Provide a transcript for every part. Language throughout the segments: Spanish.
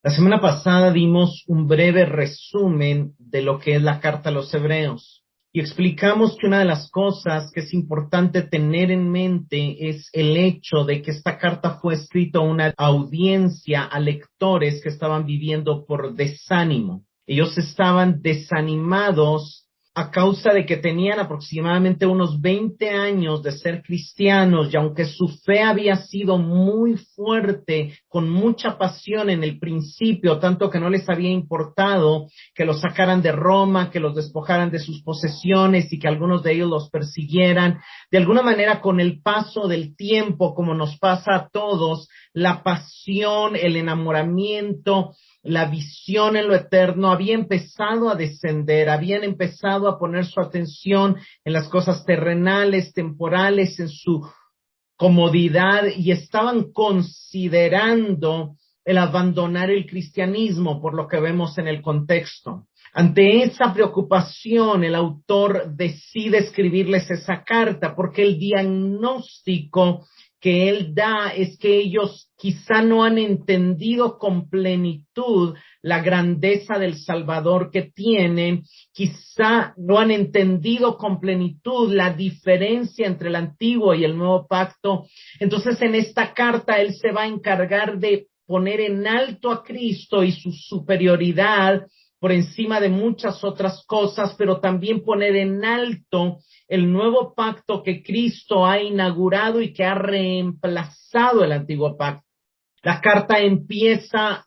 La semana pasada dimos un breve resumen de lo que es la carta a los hebreos y explicamos que una de las cosas que es importante tener en mente es el hecho de que esta carta fue escrita a una audiencia, a lectores que estaban viviendo por desánimo. Ellos estaban desanimados a causa de que tenían aproximadamente unos 20 años de ser cristianos y aunque su fe había sido muy fuerte, con mucha pasión en el principio, tanto que no les había importado que los sacaran de Roma, que los despojaran de sus posesiones y que algunos de ellos los persiguieran, de alguna manera con el paso del tiempo, como nos pasa a todos, la pasión, el enamoramiento, la visión en lo eterno había empezado a descender, habían empezado a poner su atención en las cosas terrenales, temporales, en su comodidad y estaban considerando el abandonar el cristianismo por lo que vemos en el contexto. Ante esa preocupación, el autor decide escribirles esa carta porque el diagnóstico que él da es que ellos quizá no han entendido con plenitud la grandeza del Salvador que tienen, quizá no han entendido con plenitud la diferencia entre el antiguo y el nuevo pacto. Entonces, en esta carta él se va a encargar de poner en alto a Cristo y su superioridad por encima de muchas otras cosas, pero también poner en alto el nuevo pacto que Cristo ha inaugurado y que ha reemplazado el antiguo pacto. La carta empieza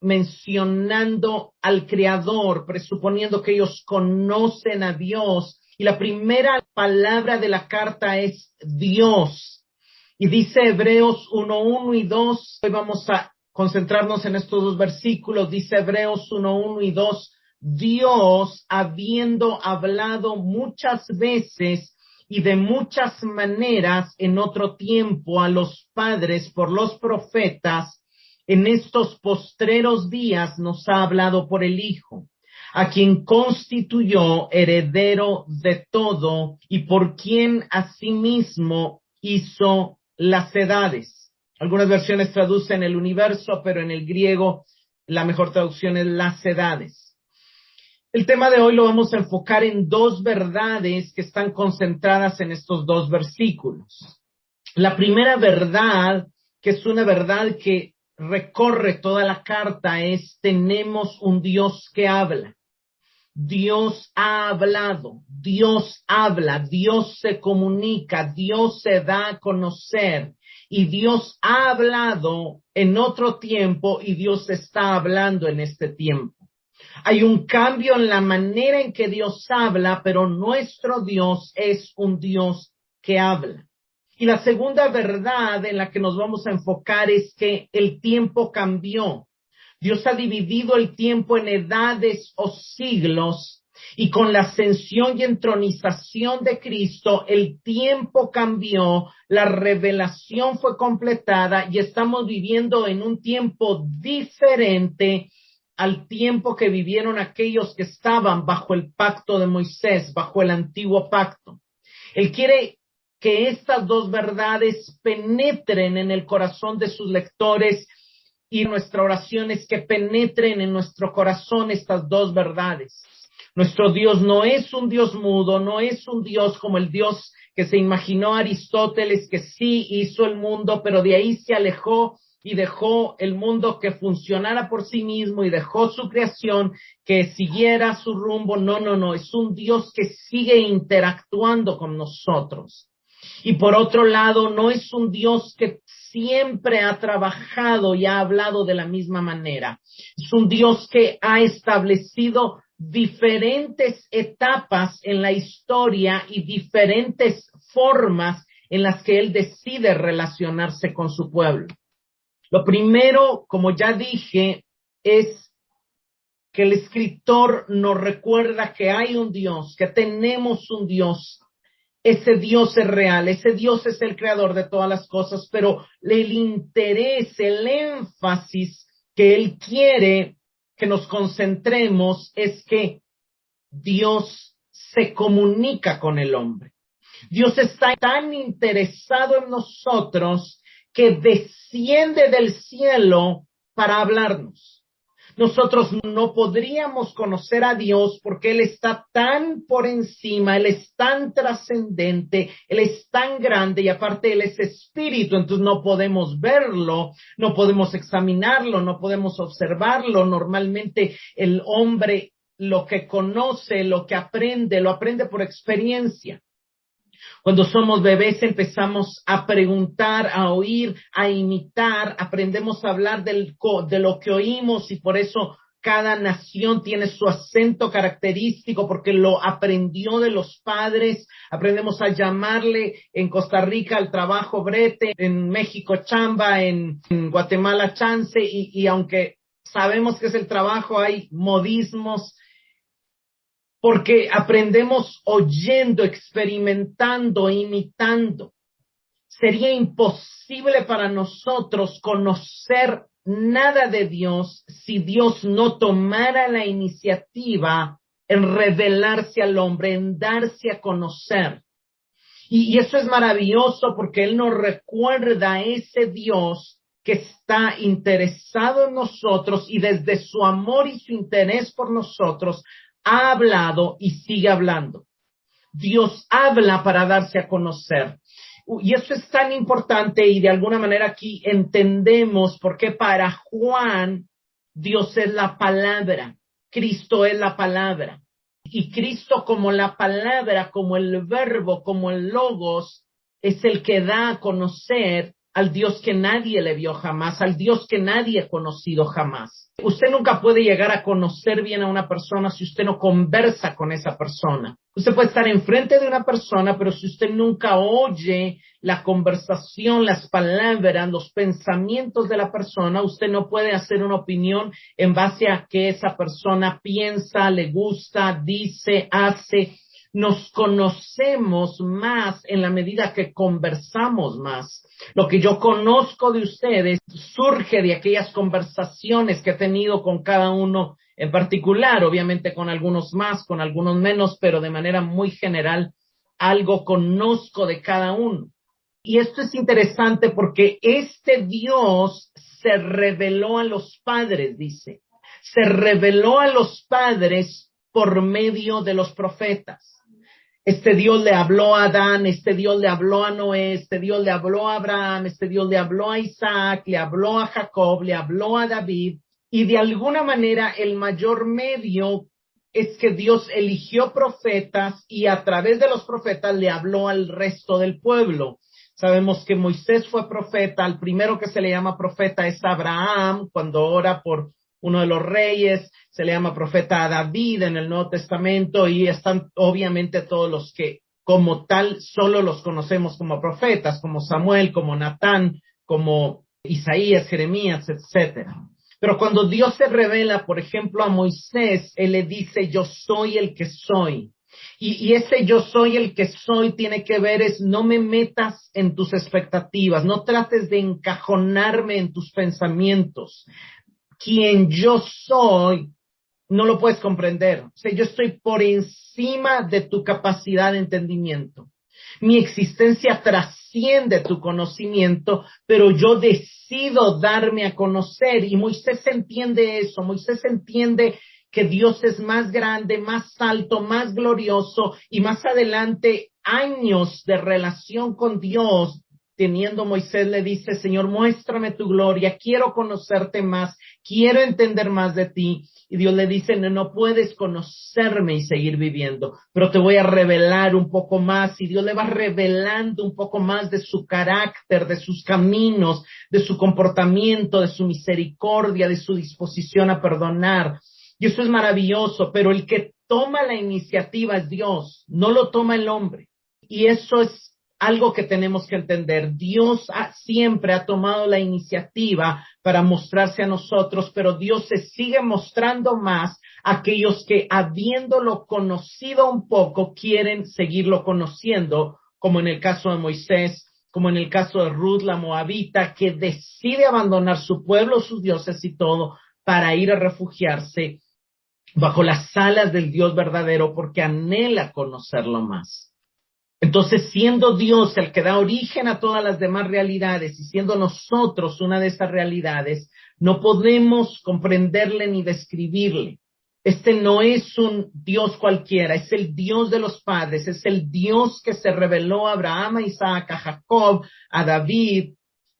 mencionando al Creador, presuponiendo que ellos conocen a Dios, y la primera palabra de la carta es Dios. Y dice Hebreos 1:1 y 2, hoy vamos a concentrarnos en estos dos versículos, dice Hebreos 1:1 y 2, Dios, habiendo hablado muchas veces y de muchas maneras en otro tiempo a los padres por los profetas, en estos postreros días nos ha hablado por el Hijo, a quien constituyó heredero de todo y por quien asimismo hizo las edades. Algunas versiones traducen el universo, pero en el griego la mejor traducción es las edades. El tema de hoy lo vamos a enfocar en dos verdades que están concentradas en estos dos versículos. La primera verdad, que es una verdad que recorre toda la carta, es: tenemos un Dios que habla. Dios ha hablado, Dios habla, Dios se comunica, Dios se da a conocer y Dios ha hablado en otro tiempo y Dios está hablando en este tiempo. Hay un cambio en la manera en que Dios habla, pero nuestro Dios es un Dios que habla. Y la segunda verdad en la que nos vamos a enfocar es que el tiempo cambió. Dios ha dividido el tiempo en edades o siglos, y con la ascensión y entronización de Cristo, el tiempo cambió, la revelación fue completada y estamos viviendo en un tiempo diferente al tiempo que vivieron aquellos que estaban bajo el pacto de Moisés, bajo el antiguo pacto. Él quiere que estas dos verdades penetren en el corazón de sus lectores, y nuestra oración es que penetren en nuestro corazón estas dos verdades. Nuestro Dios no es un Dios mudo, no es un Dios como el Dios que se imaginó Aristóteles, que sí hizo el mundo, pero de ahí se alejó y dejó el mundo que funcionara por sí mismo y dejó su creación que siguiera su rumbo. No, no, no, es un Dios que sigue interactuando con nosotros. Y por otro lado, no es un Dios que siempre ha trabajado y ha hablado de la misma manera. Es un Dios que ha establecido diferentes etapas en la historia y diferentes formas en las que Él decide relacionarse con su pueblo. Lo primero, como ya dije, es que el escritor nos recuerda que hay un Dios, que tenemos un Dios. Ese Dios es real, ese Dios es el creador de todas las cosas, pero el interés, el énfasis que Él quiere que nos concentremos es que Dios se comunica con el hombre. Dios está tan interesado en nosotros que desciende del cielo para hablarnos. Nosotros no podríamos conocer a Dios porque Él está tan por encima, Él es tan trascendente, Él es tan grande y aparte Él es espíritu, entonces no podemos verlo, no podemos examinarlo, no podemos observarlo. Normalmente el hombre lo que conoce, lo que aprende, lo aprende por experiencia. Cuando somos bebés empezamos a preguntar, a oír, a imitar, aprendemos a hablar de lo que oímos y por eso cada nación tiene su acento característico porque lo aprendió de los padres. Aprendemos a llamarle en Costa Rica al trabajo brete, en México chamba, en Guatemala chance y aunque sabemos que es el trabajo, hay modismos porque aprendemos oyendo, experimentando, imitando. Sería imposible para nosotros conocer nada de Dios si Dios no tomara la iniciativa en revelarse al hombre, en darse a conocer. Y eso es maravilloso porque Él nos recuerda a ese Dios que está interesado en nosotros y desde su amor y su interés por nosotros ha hablado y sigue hablando. Dios habla para darse a conocer. Y eso es tan importante y de alguna manera aquí entendemos por qué para Juan Dios es la palabra, Cristo es la palabra. Y Cristo como la palabra, como el verbo, como el logos, es el que da a conocer al Dios que nadie le vio jamás, al Dios que nadie ha conocido jamás. Usted nunca puede llegar a conocer bien a una persona si usted no conversa con esa persona. Usted puede estar enfrente de una persona, pero si usted nunca oye la conversación, las palabras, los pensamientos de la persona, usted no puede hacer una opinión en base a que esa persona piensa, le gusta, dice, hace. Nos conocemos más en la medida que conversamos más. Lo que yo conozco de ustedes surge de aquellas conversaciones que he tenido con cada uno en particular, obviamente con algunos más, con algunos menos, pero de manera muy general, algo conozco de cada uno. Y esto es interesante porque este Dios se reveló a los padres, dice. Se reveló a los padres por medio de los profetas. Este Dios le habló a Adán, este Dios le habló a Noé, este Dios le habló a Abraham, este Dios le habló a Isaac, le habló a Jacob, le habló a David, y de alguna manera el mayor medio es que Dios eligió profetas y a través de los profetas le habló al resto del pueblo. Sabemos que Moisés fue profeta, el primero que se le llama profeta es Abraham, cuando ora por uno de los reyes, se le llama profeta a David en el Nuevo Testamento y están obviamente todos los que como tal solo los conocemos como profetas, como Samuel, como Natán, como Isaías, Jeremías, etcétera. Pero cuando Dios se revela, por ejemplo, a Moisés, Él le dice, yo soy el que soy. Y ese yo soy el que soy tiene que ver es no me metas en tus expectativas, no trates de encajonarme en tus pensamientos. Quien yo soy, no lo puedes comprender. O sea, yo estoy por encima de tu capacidad de entendimiento. Mi existencia trasciende tu conocimiento, pero yo decido darme a conocer. Y Moisés entiende eso. Moisés entiende que Dios es más grande, más alto, más glorioso y más adelante años de relación con Dios. Teniendo Moisés le dice, Señor, muéstrame tu gloria, quiero conocerte más, quiero entender más de ti. Y Dios le dice, no puedes conocerme y seguir viviendo, pero te voy a revelar un poco más. Y Dios le va revelando un poco más de su carácter, de sus caminos, de su comportamiento, de su misericordia, de su disposición a perdonar. Y eso es maravilloso, pero el que toma la iniciativa es Dios, no lo toma el hombre. Y eso es algo que tenemos que entender. Dios siempre ha tomado la iniciativa para mostrarse a nosotros, pero Dios se sigue mostrando más a aquellos que, habiéndolo conocido un poco, quieren seguirlo conociendo, como en el caso de Moisés, como en el caso de Ruth la Moabita, que decide abandonar su pueblo, sus dioses y todo, para ir a refugiarse bajo las alas del Dios verdadero, porque anhela conocerlo más. Entonces, siendo Dios el que da origen a todas las demás realidades y siendo nosotros una de esas realidades, no podemos comprenderle ni describirle. Este no es un Dios cualquiera, es el Dios de los padres, es el Dios que se reveló a Abraham, a Isaac, a Jacob, a David,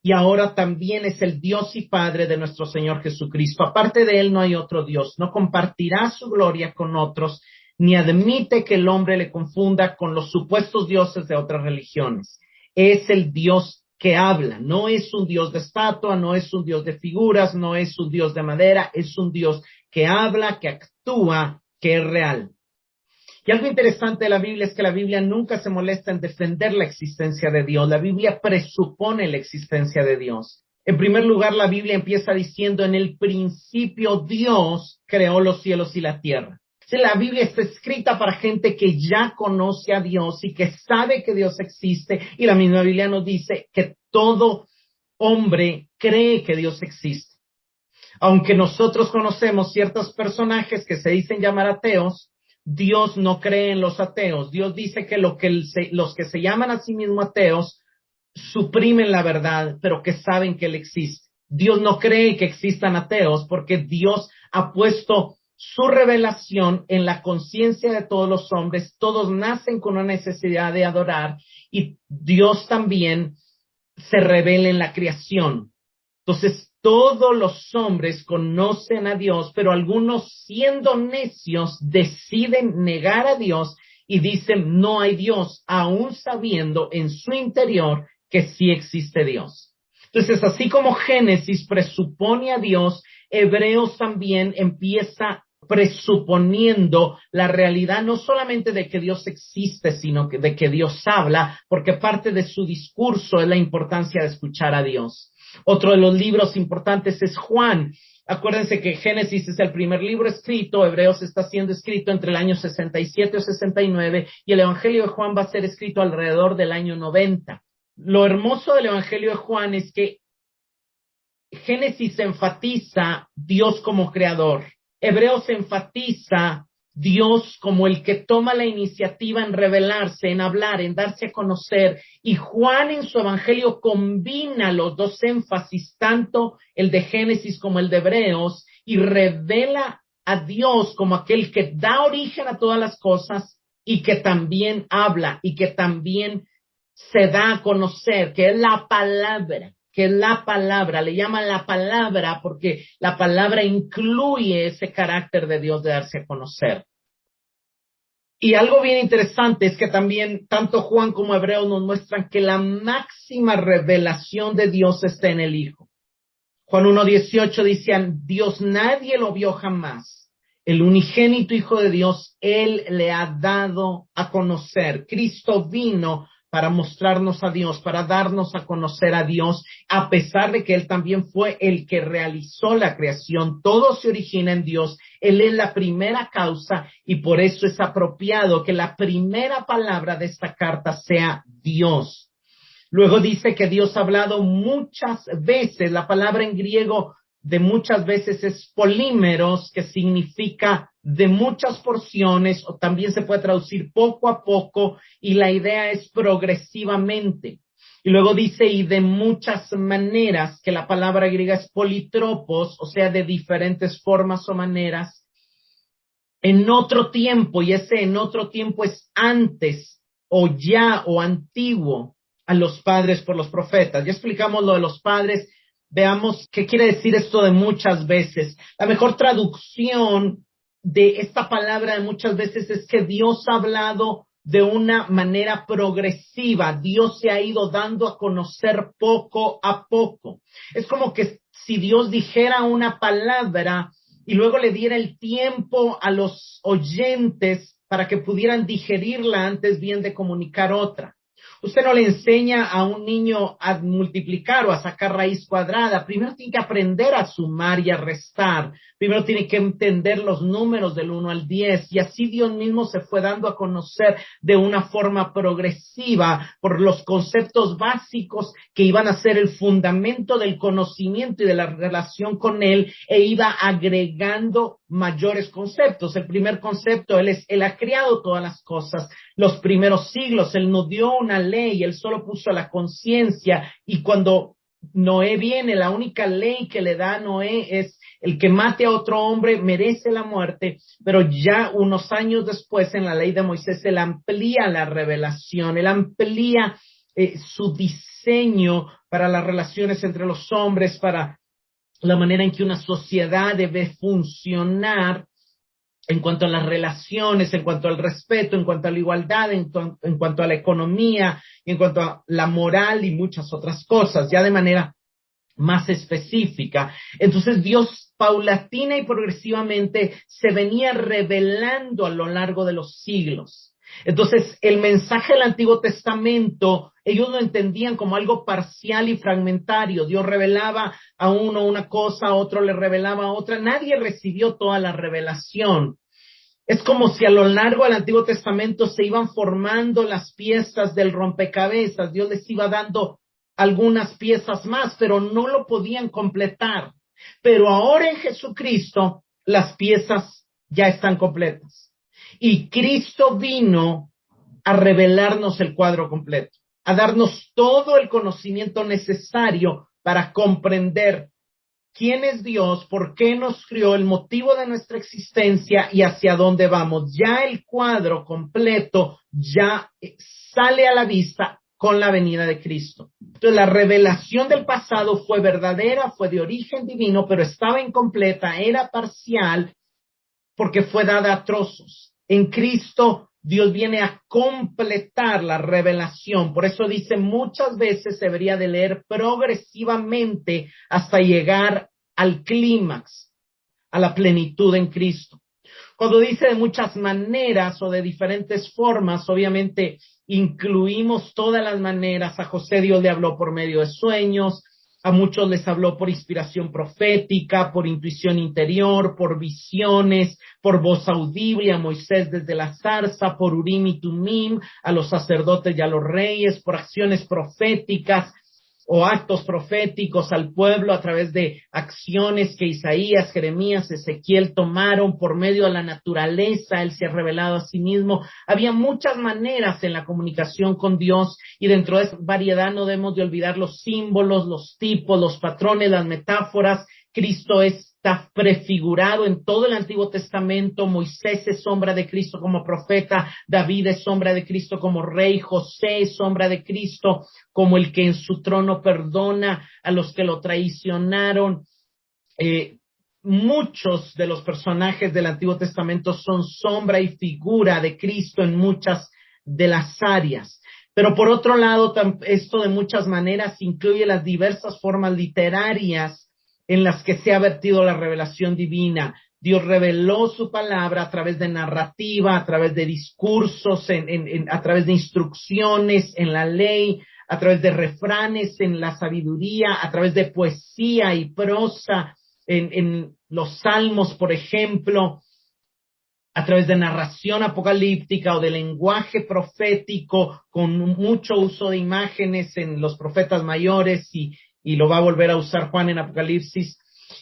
y ahora también es el Dios y Padre de nuestro Señor Jesucristo. Aparte de él no hay otro Dios, no compartirá su gloria con otros, ni admite que el hombre le confunda con los supuestos dioses de otras religiones. Es el Dios que habla, no es un Dios de estatua, no es un Dios de figuras, no es un Dios de madera, es un Dios que habla, que actúa, que es real. Y algo interesante de la Biblia es que la Biblia nunca se molesta en defender la existencia de Dios. La Biblia presupone la existencia de Dios. En primer lugar, la Biblia empieza diciendo, en el principio Dios creó los cielos y la tierra. La Biblia está escrita para gente que ya conoce a Dios y que sabe que Dios existe. Y la misma Biblia nos dice que todo hombre cree que Dios existe. Aunque nosotros conocemos ciertos personajes que se dicen llamar ateos, Dios no cree en los ateos. Dios dice que los que se llaman a sí mismos ateos suprimen la verdad, pero que saben que Él existe. Dios no cree que existan ateos porque Dios ha puesto su revelación en la conciencia de todos los hombres. Todos nacen con una necesidad de adorar y Dios también se revela en la creación. Entonces, todos los hombres conocen a Dios, pero algunos, siendo necios, deciden negar a Dios y dicen no hay Dios, aún sabiendo en su interior que sí existe Dios. Entonces, así como Génesis presupone a Dios, Hebreos también empieza presuponiendo la realidad no solamente de que Dios existe, sino de que Dios habla, porque parte de su discurso es la importancia de escuchar a Dios. Otro de los libros importantes es Juan. Acuérdense que Génesis es el primer libro escrito, Hebreos está siendo escrito entre el año 67 o 69 y el Evangelio de Juan va a ser escrito alrededor del año 90. Lo hermoso del Evangelio de Juan es que Génesis enfatiza Dios como creador, Hebreos enfatiza Dios como el que toma la iniciativa en revelarse, en hablar, en darse a conocer. Y Juan en su evangelio combina los dos énfasis, tanto el de Génesis como el de Hebreos, y revela a Dios como aquel que da origen a todas las cosas y que también habla y que también se da a conocer, que es la palabra. Le llaman la palabra porque la palabra incluye ese carácter de Dios de darse a conocer. Y algo bien interesante es que también tanto Juan como Hebreos nos muestran que la máxima revelación de Dios está en el Hijo. Juan 1:18 dice, Dios nadie lo vio jamás. El unigénito Hijo de Dios, Él le ha dado a conocer. Cristo vino para mostrarnos a Dios, para darnos a conocer a Dios, a pesar de que Él también fue el que realizó la creación. Todo se origina en Dios. Él es la primera causa y por eso es apropiado que la primera palabra de esta carta sea Dios. Luego dice que Dios ha hablado muchas veces. La palabra en griego de muchas veces es polímeros, que significa de muchas porciones, o también se puede traducir poco a poco, y la idea es progresivamente. Y luego dice, y de muchas maneras, que la palabra griega es politropos, o sea, de diferentes formas o maneras, en otro tiempo, y ese en otro tiempo es antes, o ya, o antiguo, a los padres por los profetas. Ya explicamos lo de los padres. Veamos qué quiere decir esto de muchas veces. La mejor traducción de esta palabra de muchas veces es que Dios ha hablado de una manera progresiva. Dios se ha ido dando a conocer poco a poco. Es como que si Dios dijera una palabra y luego le diera el tiempo a los oyentes para que pudieran digerirla antes bien de comunicar otra. Usted no le enseña a un niño a multiplicar o a sacar raíz cuadrada. Primero tiene que aprender a sumar y a restar. Primero tiene que entender los números del 1 al 10. Y así Dios mismo se fue dando a conocer de una forma progresiva por los conceptos básicos que iban a ser el fundamento del conocimiento y de la relación con Él, e iba agregando mayores conceptos. El primer concepto, Él ha creado todas las cosas. los primeros siglos. Él no dio una ley, él solo puso la conciencia, y cuando Noé viene, la única ley que le da a Noé es el que mate a otro hombre merece la muerte, pero ya unos años después en la ley de Moisés él amplía la revelación, él amplía su diseño para las relaciones entre los hombres, para la manera en que una sociedad debe funcionar en cuanto a las relaciones, en cuanto al respeto, en cuanto a la igualdad, en cuanto a la economía, en cuanto a la moral y muchas otras cosas, ya de manera más específica. Entonces Dios paulatina y progresivamente se venía revelando a lo largo de los siglos. Entonces el mensaje del Antiguo Testamento, ellos lo entendían como algo parcial y fragmentario. Dios revelaba a uno una cosa, a otro le revelaba otra. Nadie recibió toda la revelación. Es como si a lo largo del Antiguo Testamento se iban formando las piezas del rompecabezas. Dios les iba dando algunas piezas más, pero no lo podían completar. Pero ahora en Jesucristo las piezas ya están completas. Y Cristo vino a revelarnos el cuadro completo, a darnos todo el conocimiento necesario para comprender quién es Dios, por qué nos crió, el motivo de nuestra existencia y hacia dónde vamos. Ya el cuadro completo ya sale a la vista con la venida de Cristo. Entonces la revelación del pasado fue verdadera, fue de origen divino, pero estaba incompleta, era parcial, porque fue dada a trozos. En Cristo Dios viene a completar la revelación. Por eso dice muchas veces se debería de leer progresivamente hasta llegar al clímax, a la plenitud en Cristo. Cuando dice de muchas maneras o de diferentes formas, obviamente incluimos todas las maneras. A José Dios le habló por medio de sueños, a muchos les habló por inspiración profética, por intuición interior, por visiones, por voz audible, a Moisés desde la zarza, por Urim y Tumim, a los sacerdotes y a los reyes, por acciones proféticas o actos proféticos al pueblo a través de acciones que Isaías, Jeremías, Ezequiel tomaron por medio de la naturaleza. Él se ha revelado a sí mismo. Había muchas maneras en la comunicación con Dios, y dentro de esa variedad no debemos de olvidar los símbolos, los tipos, los patrones, las metáforas. Cristo está prefigurado en todo el Antiguo Testamento. Moisés es sombra de Cristo como profeta, David es sombra de Cristo como rey, José es sombra de Cristo como el que en su trono perdona a los que lo traicionaron. Muchos de los personajes del Antiguo Testamento son sombra y figura de Cristo en muchas de las áreas. Pero por otro lado, esto de muchas maneras incluye las diversas formas literarias en las que se ha vertido la revelación divina. Dios reveló su palabra a través de narrativa, a través de discursos, a través de instrucciones en la ley, a través de refranes en la sabiduría, a través de poesía y prosa en los salmos, por ejemplo, a través de narración apocalíptica o de lenguaje profético con mucho uso de imágenes en los profetas mayores, y lo va a volver a usar Juan en Apocalipsis.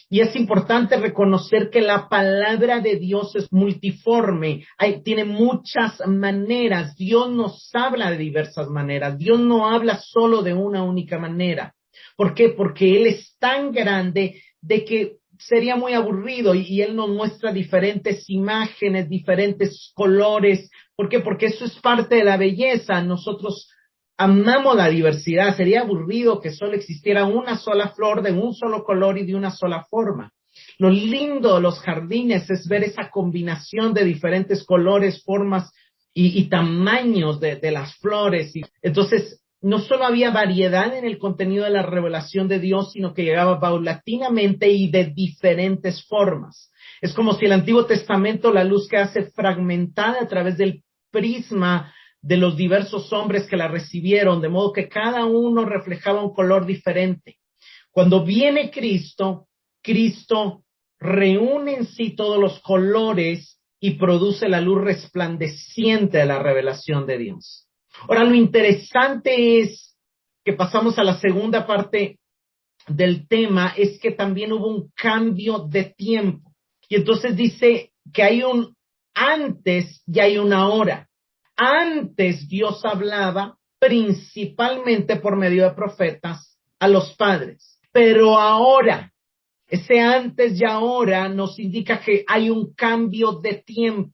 Y es importante reconocer que la palabra de Dios es multiforme, tiene muchas maneras. Dios nos habla de diversas maneras. Dios no habla solo de una única manera. ¿Por qué? Porque Él es tan grande de que sería muy aburrido, y Él nos muestra diferentes imágenes, diferentes colores. ¿Por qué? Porque eso es parte de la belleza. Nosotros amamos la diversidad. Sería aburrido que solo existiera una sola flor de un solo color y de una sola forma. Lo lindo de los jardines es ver esa combinación de diferentes colores, formas y tamaños de las flores. Y entonces, no solo había variedad en el contenido de la revelación de Dios, sino que llegaba paulatinamente y de diferentes formas. Es como si el Antiguo Testamento, la luz que hace fragmentada a través del prisma de los diversos hombres que la recibieron, de modo que cada uno reflejaba un color diferente. Cuando viene Cristo, Cristo reúne en sí todos los colores y produce la luz resplandeciente de la revelación de Dios. Ahora, lo interesante es que pasamos a la segunda parte del tema, es que también hubo un cambio de tiempo. Y entonces dice que hay un antes y hay una ahora. Antes Dios hablaba principalmente por medio de profetas a los padres, pero ahora, ese antes y ahora nos indica que hay un cambio de tiempo.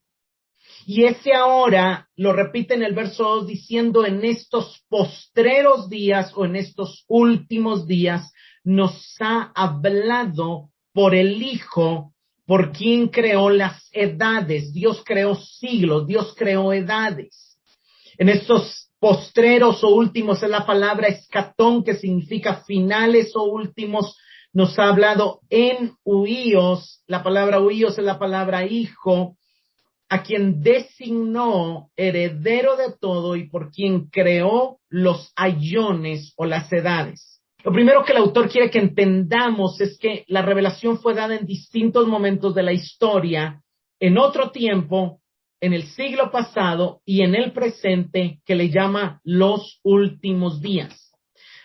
Y ese ahora lo repite en el verso 2 diciendo en estos postreros días o en estos últimos días nos ha hablado por el Hijo, por quien creó las edades. Dios creó siglos, Dios creó edades. En estos postreros o últimos es la palabra escatón, que significa finales o últimos. Nos ha hablado en huíos. La palabra huíos es la palabra hijo, a quien designó heredero de todo y por quien creó los ayones o las edades. Lo primero que el autor quiere que entendamos es que la revelación fue dada en distintos momentos de la historia, en otro tiempo, en el siglo pasado y en el presente, que le llama los últimos días.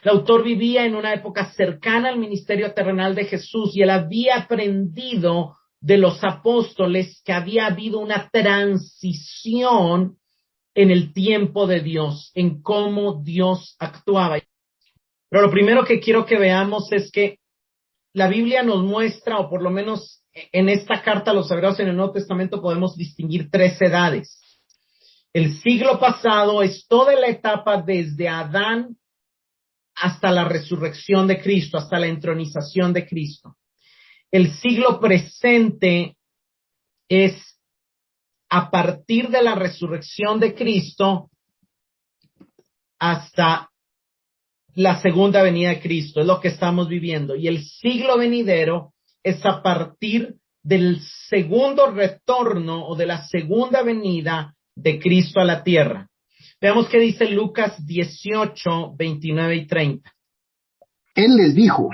El autor vivía en una época cercana al ministerio terrenal de Jesús y él había aprendido de los apóstoles que había habido una transición en el tiempo de Dios, en cómo Dios actuaba. Pero lo primero que quiero que veamos es que la Biblia nos muestra, o por lo menos en esta carta a los Hebreos en el Nuevo Testamento podemos distinguir tres edades. El siglo pasado es toda la etapa desde Adán hasta la resurrección de Cristo, hasta la entronización de Cristo. El siglo presente es a partir de la resurrección de Cristo hasta la segunda venida de Cristo, es lo que estamos viviendo. Y el siglo venidero es a partir del segundo retorno o de la segunda venida de Cristo a la tierra. Veamos qué dice Lucas 18, 29 y 30. Él les dijo: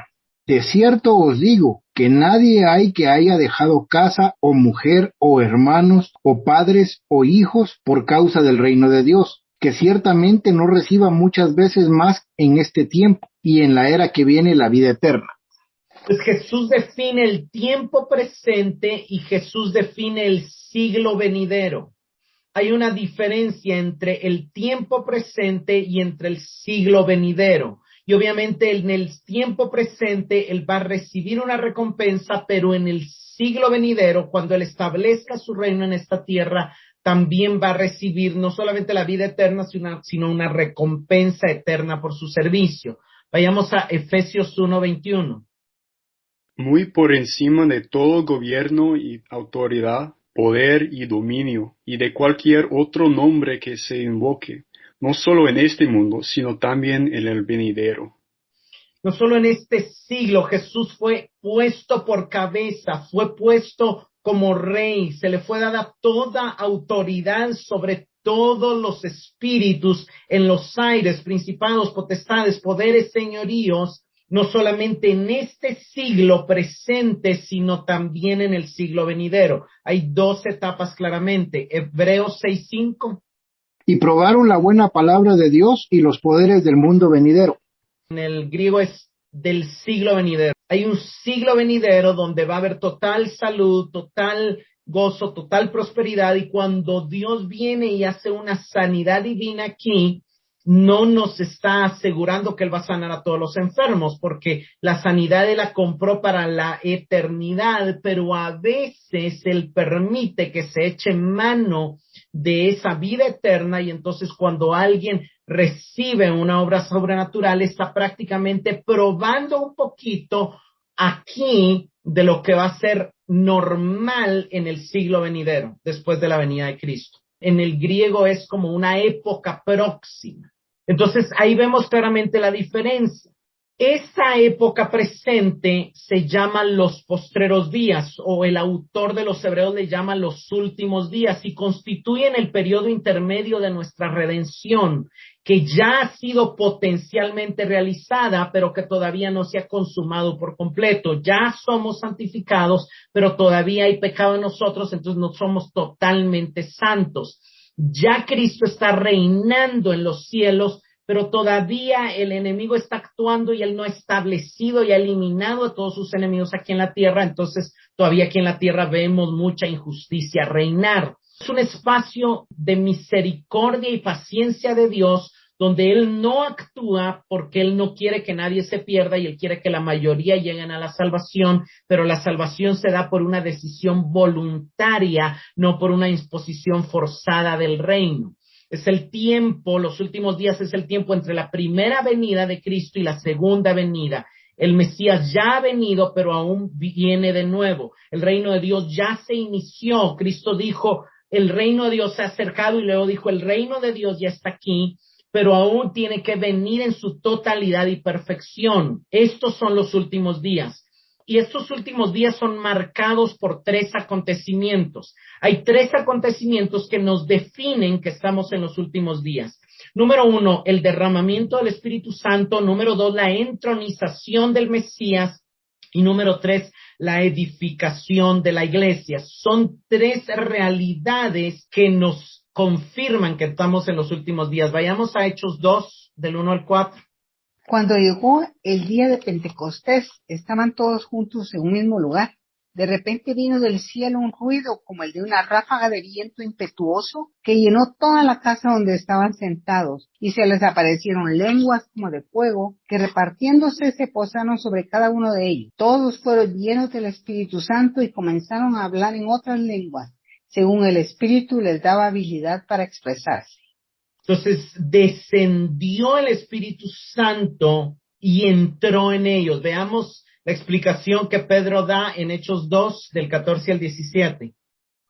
de cierto os digo que nadie hay que haya dejado casa o mujer o hermanos o padres o hijos por causa del reino de Dios, que ciertamente no reciba muchas veces más en este tiempo y en la era que viene la vida eterna. Pues Jesús define el tiempo presente y Jesús define el siglo venidero. Hay una diferencia entre el tiempo presente y entre el siglo venidero. Y obviamente en el tiempo presente Él va a recibir una recompensa, pero en el siglo venidero, cuando Él establezca su reino en esta tierra, también va a recibir no solamente la vida eterna, sino una recompensa eterna por su servicio. Vayamos a Efesios 1:21. Muy por encima de todo gobierno y autoridad, poder y dominio, y de cualquier otro nombre que se invoque, no solo en este mundo, sino también en el venidero. No solo en este siglo, Jesús fue puesto por cabeza, fue puesto como rey, se le fue dada toda autoridad sobre todos los espíritus en los aires, principados, potestades, poderes, señoríos, no solamente en este siglo presente, sino también en el siglo venidero. Hay dos etapas claramente. Hebreos 6:5. Y probaron la buena palabra de Dios y los poderes del mundo venidero. En el griego es del siglo venidero. Hay un siglo venidero donde va a haber total salud, total gozo, total prosperidad, y cuando Dios viene y hace una sanidad divina aquí, no nos está asegurando que Él va a sanar a todos los enfermos, porque la sanidad Él la compró para la eternidad, pero a veces Él permite que se eche mano de esa vida eterna, y entonces cuando alguien recibe una obra sobrenatural, está prácticamente probando un poquito aquí de lo que va a ser normal en el siglo venidero, después de la venida de Cristo. En el griego es como una época próxima. Entonces ahí vemos claramente la diferencia. Esa época presente se llama los postreros días, o el autor de los Hebreos le llama los últimos días, y constituyen el periodo intermedio de nuestra redención, que ya ha sido potencialmente realizada, pero que todavía no se ha consumado por completo. Ya somos santificados, pero todavía hay pecado en nosotros, entonces no somos totalmente santos. Ya Cristo está reinando en los cielos, pero todavía el enemigo está actuando y él no ha establecido y ha eliminado a todos sus enemigos aquí en la tierra, entonces todavía aquí en la tierra vemos mucha injusticia reinar. Es un espacio de misericordia y paciencia de Dios, donde Él no actúa porque Él no quiere que nadie se pierda y Él quiere que la mayoría lleguen a la salvación, pero la salvación se da por una decisión voluntaria, no por una imposición forzada del reino. Es el tiempo, los últimos días es el tiempo entre la primera venida de Cristo y la segunda venida. El Mesías ya ha venido, pero aún viene de nuevo. El reino de Dios ya se inició. Cristo dijo, el reino de Dios se ha acercado, y luego dijo, el reino de Dios ya está aquí, pero aún tiene que venir en su totalidad y perfección. Estos son los últimos días. Y estos últimos días son marcados por 3 acontecimientos. Hay 3 acontecimientos que nos definen que estamos en los últimos días. Número 1, el derramamiento del Espíritu Santo. Número 2, la entronización del Mesías. Y número 3, la edificación de la iglesia. Son 3 realidades que nos confirman que estamos en los últimos días. Vayamos a Hechos 2, del 1 al 4. Cuando llegó el día de Pentecostés, estaban todos juntos en un mismo lugar. De repente vino del cielo un ruido como el de una ráfaga de viento impetuoso que llenó toda la casa donde estaban sentados, y se les aparecieron lenguas como de fuego que repartiéndose se posaron sobre cada uno de ellos. Todos fueron llenos del Espíritu Santo y comenzaron a hablar en otras lenguas, según el Espíritu les daba habilidad para expresarse. Entonces descendió el Espíritu Santo y entró en ellos. Veamos la explicación que Pedro da en Hechos 2, del 14 al 17.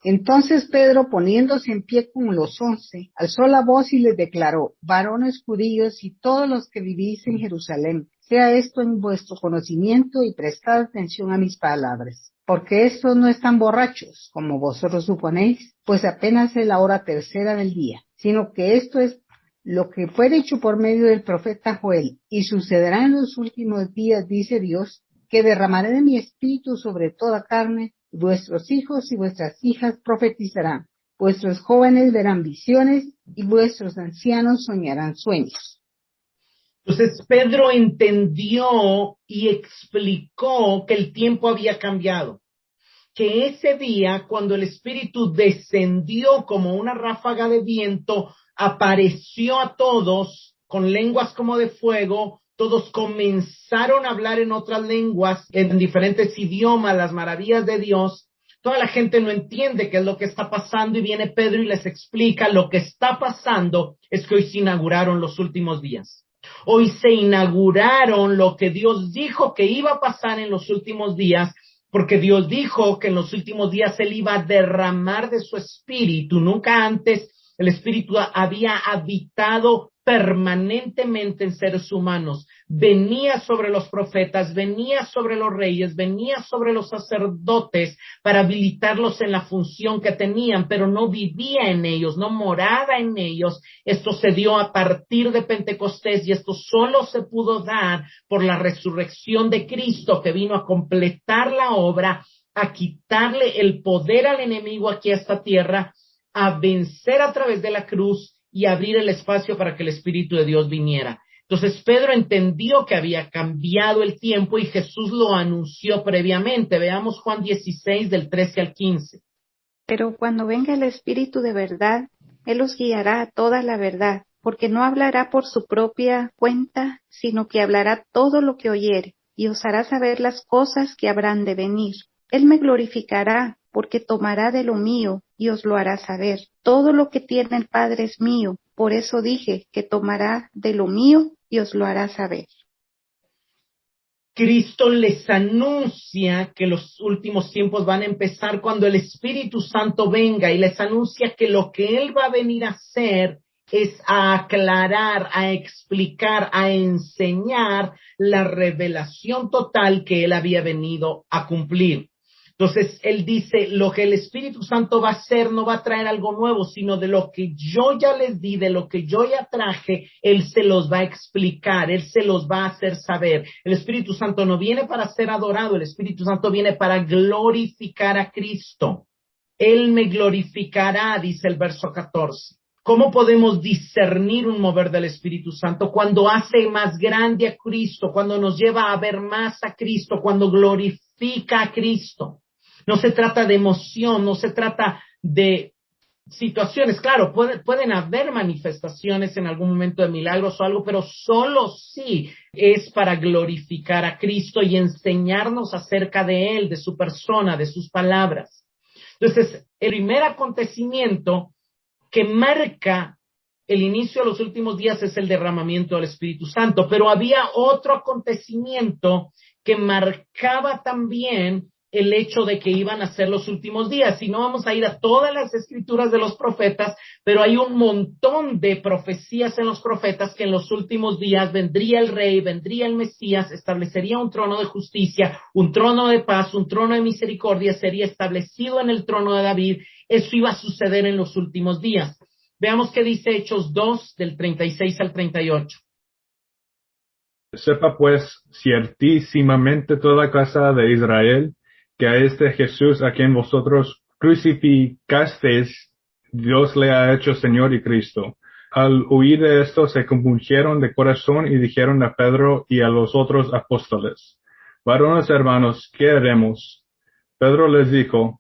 Entonces Pedro, poniéndose en pie con los 11, alzó la voz y les declaró: varones judíos y todos los que vivís en Jerusalén, sea esto en vuestro conocimiento y prestad atención a mis palabras. Porque estos no están borrachos, como vosotros suponéis, pues apenas es la hora tercera del día, sino que esto es lo que fue dicho por medio del profeta Joel, y sucederá en los últimos días, dice Dios, que derramaré de mi espíritu sobre toda carne, y vuestros hijos y vuestras hijas profetizarán, vuestros jóvenes verán visiones, y vuestros ancianos soñarán sueños. Entonces Pedro entendió y explicó que el tiempo había cambiado, que ese día, cuando el Espíritu descendió como una ráfaga de viento, apareció a todos con lenguas como de fuego. Todos comenzaron a hablar en otras lenguas, en diferentes idiomas, las maravillas de Dios. Toda la gente no entiende qué es lo que está pasando, y viene Pedro y les explica: lo que está pasando es que hoy se inauguraron los últimos días. Hoy se inauguraron lo que Dios dijo que iba a pasar en los últimos días, porque Dios dijo que en los últimos días Él iba a derramar de su espíritu. Nunca antes el espíritu había habitado permanentemente en seres humanos. Venía sobre los profetas, venía sobre los reyes, venía sobre los sacerdotes para habilitarlos en la función que tenían, pero no vivía en ellos, no moraba en ellos. Esto se dio a partir de Pentecostés, y esto solo se pudo dar por la resurrección de Cristo, que vino a completar la obra, a quitarle el poder al enemigo aquí a esta tierra, a vencer a través de la cruz y abrir el espacio para que el Espíritu de Dios viniera. Entonces Pedro entendió que había cambiado el tiempo, y Jesús lo anunció previamente. Veamos Juan 16, del 13 al 15. Pero cuando venga el Espíritu de verdad, Él os guiará a toda la verdad, porque no hablará por su propia cuenta, sino que hablará todo lo que oyere, y os hará saber las cosas que habrán de venir. Él me glorificará, porque tomará de lo mío y os lo hará saber. Todo lo que tiene el Padre es mío, por eso dije que tomará de lo mío y os lo hará saber. Cristo les anuncia que los últimos tiempos van a empezar cuando el Espíritu Santo venga, y les anuncia que lo que Él va a venir a hacer es a aclarar, a explicar, a enseñar la revelación total que Él había venido a cumplir. Entonces, Él dice, lo que el Espíritu Santo va a hacer no va a traer algo nuevo, sino de lo que yo ya les di, de lo que yo ya traje, Él se los va a explicar, Él se los va a hacer saber. El Espíritu Santo no viene para ser adorado, el Espíritu Santo viene para glorificar a Cristo. Él me glorificará, dice el verso 14. ¿Cómo podemos discernir un mover del Espíritu Santo? Cuando hace más grande a Cristo, cuando nos lleva a ver más a Cristo, cuando glorifica a Cristo. No se trata de emoción, no se trata de situaciones. Claro, pueden haber manifestaciones en algún momento de milagros o algo, pero solo si es para glorificar a Cristo y enseñarnos acerca de Él, de su persona, de sus palabras. Entonces, el primer acontecimiento que marca el inicio de los últimos días es el derramamiento del Espíritu Santo, pero había otro acontecimiento que marcaba también el hecho de que iban a ser los últimos días. Y no vamos a ir a todas las escrituras de los profetas, pero hay un montón de profecías en los profetas que en los últimos días vendría el Rey, vendría el Mesías, establecería un trono de justicia, un trono de paz, un trono de misericordia, sería establecido en el trono de David. Eso iba a suceder en los últimos días. Veamos qué dice Hechos 2, del 36 al 38. Sepa pues ciertísimamente toda casa de Israel que a este Jesús a quien vosotros crucificasteis, Dios le ha hecho Señor y Cristo. Al oír de esto se compungieron de corazón y dijeron a Pedro y a los otros apóstoles: varones hermanos, ¿qué haremos? Pedro les dijo: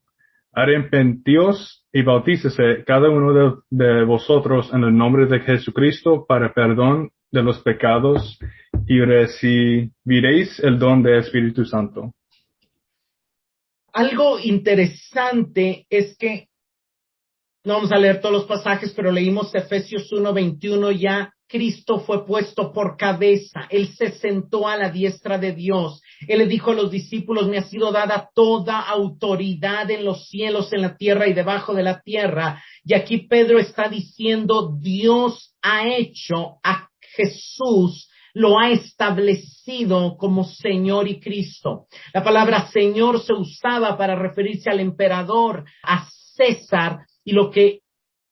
arrepentíos y bautícese cada uno de vosotros en el nombre de Jesucristo para perdón de los pecados, y recibiréis el don del Espíritu Santo. Algo interesante es que, no vamos a leer todos los pasajes, pero leímos Efesios 1:21, ya Cristo fue puesto por cabeza, Él se sentó a la diestra de Dios, Él le dijo a los discípulos: me ha sido dada toda autoridad en los cielos, en la tierra y debajo de la tierra. Y aquí Pedro está diciendo: Dios ha hecho a Jesús, lo ha establecido como Señor y Cristo. La palabra Señor se usaba para referirse al emperador, a César, y lo que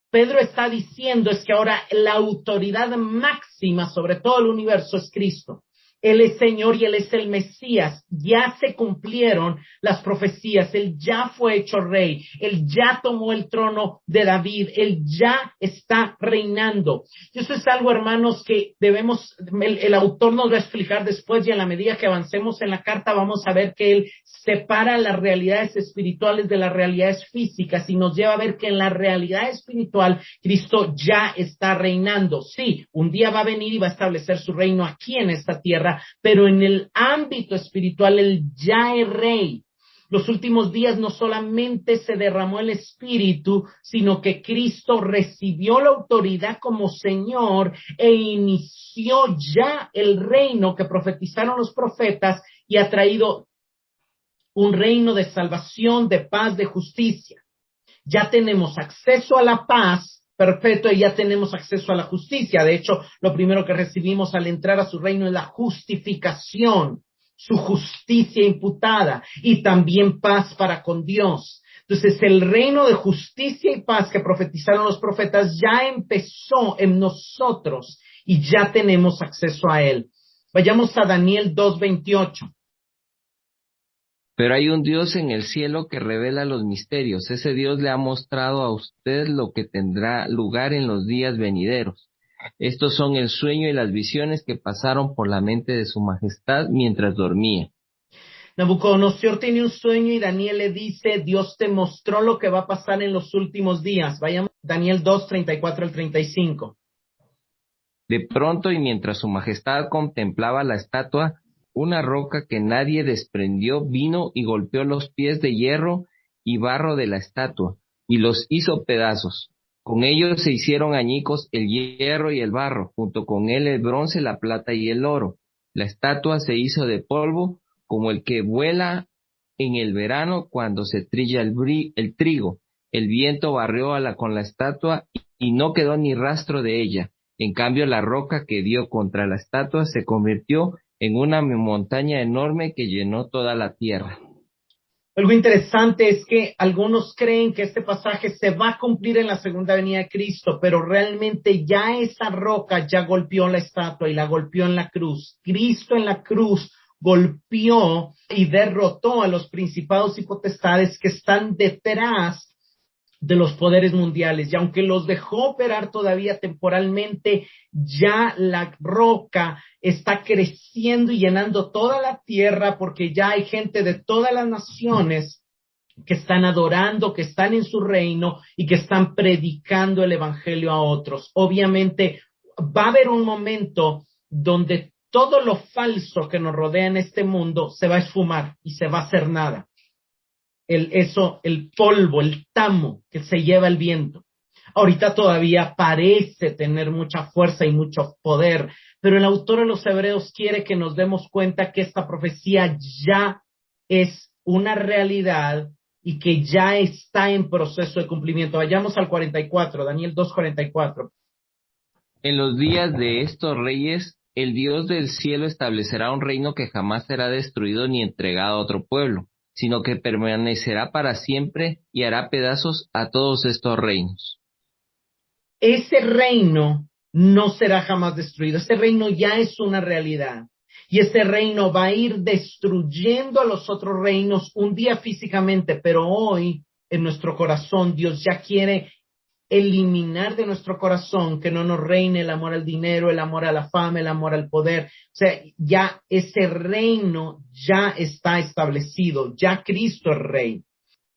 Pedro está diciendo es que ahora la autoridad máxima sobre todo el universo es Cristo. Él es Señor y Él es el Mesías. Ya se cumplieron las profecías. Él ya fue hecho rey. Él ya tomó el trono de David. Él ya está reinando. Y eso es algo, hermanos, que debemos, el autor nos va a explicar después, y a la medida que avancemos en la carta vamos a ver que él separa las realidades espirituales de las realidades físicas y nos lleva a ver que en la realidad espiritual Cristo ya está reinando. Sí, un día va a venir y va a establecer su reino aquí en esta tierra, pero en el ámbito espiritual Él ya es rey. Los últimos días no solamente se derramó el Espíritu, sino que Cristo recibió la autoridad como Señor e inició ya el reino que profetizaron los profetas y ha traído un reino de salvación, de paz, de justicia. Ya tenemos acceso a la paz perpetua y ya tenemos acceso a la justicia. De hecho, lo primero que recibimos al entrar a su reino es la justificación, su justicia imputada y también paz para con Dios. Entonces, el reino de justicia y paz que profetizaron los profetas ya empezó en nosotros y ya tenemos acceso a él. Vayamos a Daniel 2:28. Pero hay un Dios en el cielo que revela los misterios. Ese Dios le ha mostrado a usted lo que tendrá lugar en los días venideros. Estos son el sueño y las visiones que pasaron por la mente de su majestad mientras dormía. Nabucodonosor tiene un sueño y Daniel le dice: Dios te mostró lo que va a pasar en los últimos días. Vayamos a Daniel 2:34 al 35. De pronto, y mientras su majestad contemplaba la estatua, una roca que nadie desprendió vino y golpeó los pies de hierro y barro de la estatua, y los hizo pedazos. Con ellos se hicieron añicos el hierro y el barro, junto con él el bronce, la plata y el oro. La estatua se hizo de polvo, como el que vuela en el verano cuando se trilla el trigo. El viento barrió con la estatua y no quedó ni rastro de ella. En cambio, la roca que dio contra la estatua se convirtió en una montaña enorme que llenó toda la tierra. Algo interesante es que algunos creen que este pasaje se va a cumplir en la segunda venida de Cristo, pero realmente ya esa roca ya golpeó la estatua y la golpeó en la cruz. Cristo en la cruz golpeó y derrotó a los principados y potestades que están detrás de los poderes mundiales, y aunque los dejó operar todavía temporalmente, ya la roca está creciendo y llenando toda la tierra, porque ya hay gente de todas las naciones que están adorando, que están en su reino y que están predicando el evangelio a otros. Obviamente va a haber un momento donde todo lo falso que nos rodea en este mundo se va a esfumar y se va a hacer nada. El polvo, el tamo que se lleva el viento. Ahorita todavía parece tener mucha fuerza y mucho poder, pero el autor de los Hebreos quiere que nos demos cuenta que esta profecía ya es una realidad y que ya está en proceso de cumplimiento. Vayamos al 44, Daniel 2:44. En los días de estos reyes, el Dios del cielo establecerá un reino que jamás será destruido ni entregado a otro pueblo, sino que permanecerá para siempre y hará pedazos a todos estos reinos. Ese reino no será jamás destruido. Ese reino ya es una realidad. Y ese reino va a ir destruyendo a los otros reinos un día físicamente, pero hoy en nuestro corazón Dios ya quiere eliminar de nuestro corazón que no nos reine el amor al dinero, el amor a la fama, el amor al poder. O sea, ya ese reino ya está establecido, ya Cristo es rey.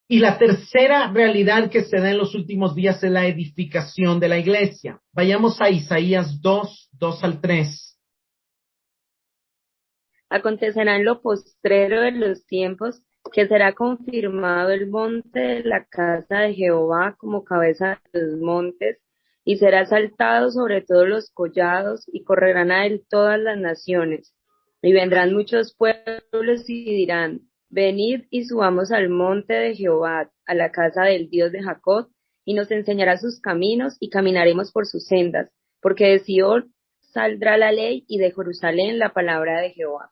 Y la tercera realidad que se da en los últimos días es la edificación de la iglesia. Vayamos a Isaías 2:2-3. Acontecerá en lo postrero de los tiempos que será confirmado el monte de la casa de Jehová como cabeza de los montes, y será saltado sobre todos los collados, y correrán a él todas las naciones. Y vendrán muchos pueblos y dirán: venid y subamos al monte de Jehová, a la casa del Dios de Jacob, y nos enseñará sus caminos, y caminaremos por sus sendas, porque de Sion saldrá la ley, y de Jerusalén la palabra de Jehová.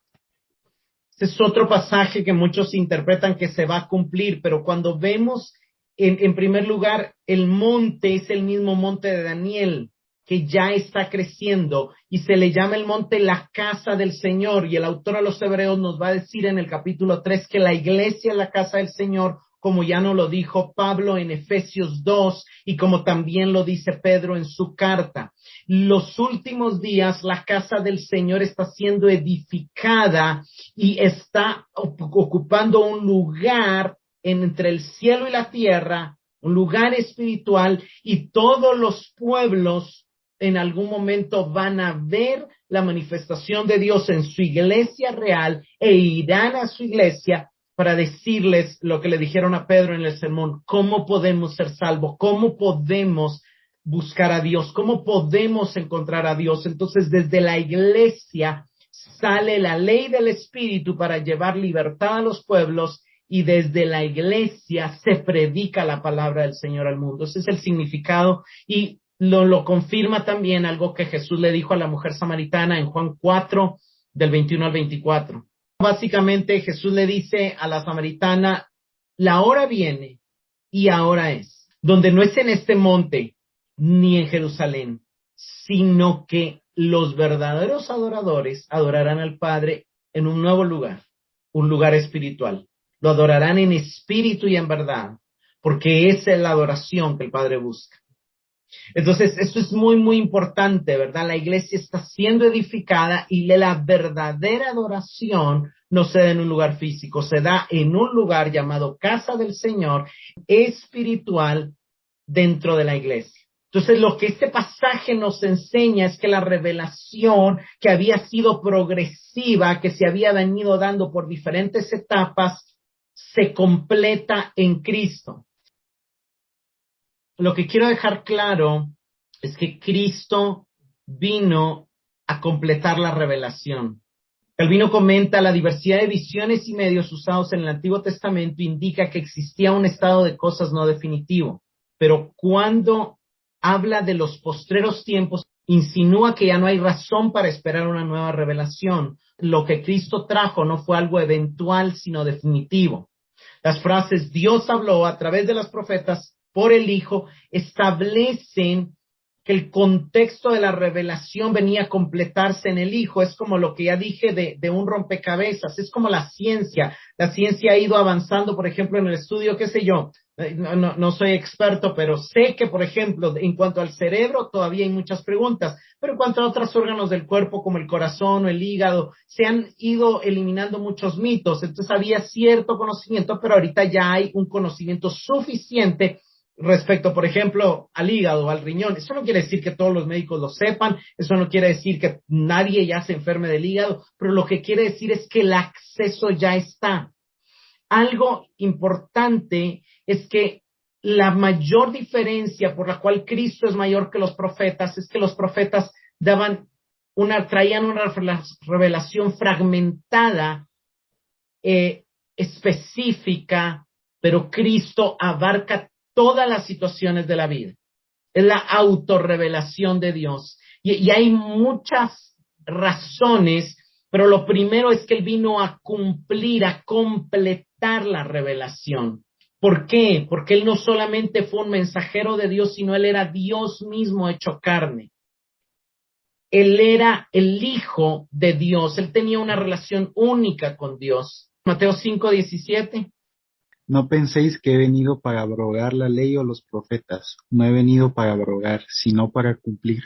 Este es otro pasaje que muchos interpretan que se va a cumplir, pero cuando vemos, en primer lugar, el monte es el mismo monte de Daniel, que ya está creciendo, y se le llama el monte la casa del Señor, y el autor a los Hebreos nos va a decir en el capítulo 3 que la iglesia es la casa del Señor, como ya nos lo dijo Pablo en Efesios 2, y como también lo dice Pedro en su carta. Los últimos días la casa del Señor está siendo edificada y está ocupando un lugar entre el cielo y la tierra, un lugar espiritual, y todos los pueblos en algún momento van a ver la manifestación de Dios en su iglesia real e irán a su iglesia para decirles lo que le dijeron a Pedro en el sermón: ¿cómo podemos ser salvos? ¿Cómo podemos buscar a Dios? ¿Cómo podemos encontrar a Dios? Entonces, desde la iglesia sale la ley del Espíritu para llevar libertad a los pueblos, y desde la iglesia se predica la palabra del Señor al mundo. Ese es el significado, y lo confirma también algo que Jesús le dijo a la mujer samaritana en Juan 4, del 21 al 24. Básicamente Jesús le dice a la samaritana: la hora viene y ahora es, donde no es en este monte ni en Jerusalén, sino que los verdaderos adoradores adorarán al Padre en un nuevo lugar, un lugar espiritual. Lo adorarán en espíritu y en verdad, porque esa es la adoración que el Padre busca. Entonces, esto es muy, muy importante, ¿verdad? La iglesia está siendo edificada, y la verdadera adoración no se da en un lugar físico, se da en un lugar llamado casa del Señor, espiritual, dentro de la iglesia. Entonces, lo que este pasaje nos enseña es que la revelación, que había sido progresiva, que se había venido dando por diferentes etapas, se completa en Cristo. Lo que quiero dejar claro es que Cristo vino a completar la revelación. Calvino comenta: la diversidad de visiones y medios usados en el Antiguo Testamento indica que existía un estado de cosas no definitivo, pero cuando habla de los postreros tiempos, insinúa que ya no hay razón para esperar una nueva revelación. Lo que Cristo trajo no fue algo eventual, sino definitivo. Las frases "Dios habló a través de los profetas por el Hijo" establecen que el contexto de la revelación venía a completarse en el Hijo. Es como lo que ya dije de un rompecabezas, es como la ciencia. La ciencia ha ido avanzando, por ejemplo, en el estudio, qué sé yo, No soy experto, pero sé que, por ejemplo, en cuanto al cerebro, todavía hay muchas preguntas, pero en cuanto a otros órganos del cuerpo, como el corazón o el hígado, se han ido eliminando muchos mitos. Entonces había cierto conocimiento, pero ahorita ya hay un conocimiento suficiente respecto, por ejemplo, al hígado, al riñón. Eso no quiere decir que todos los médicos lo sepan, eso no quiere decir que nadie ya se enferme del hígado, pero lo que quiere decir es que el acceso ya está. Algo importante es que la mayor diferencia por la cual Cristo es mayor que los profetas es que los profetas traían una revelación fragmentada, específica, pero Cristo abarca todas las situaciones de la vida. Es la autorrevelación de Dios. Y hay muchas razones, pero lo primero es que Él vino a cumplir, a completar la revelación. ¿Por qué? Porque Él no solamente fue un mensajero de Dios, sino Él era Dios mismo hecho carne. Él era el Hijo de Dios. Él tenía una relación única con Dios. Mateo 5:17. No penséis que he venido para abrogar la ley o los profetas. No he venido para abrogar, sino para cumplir.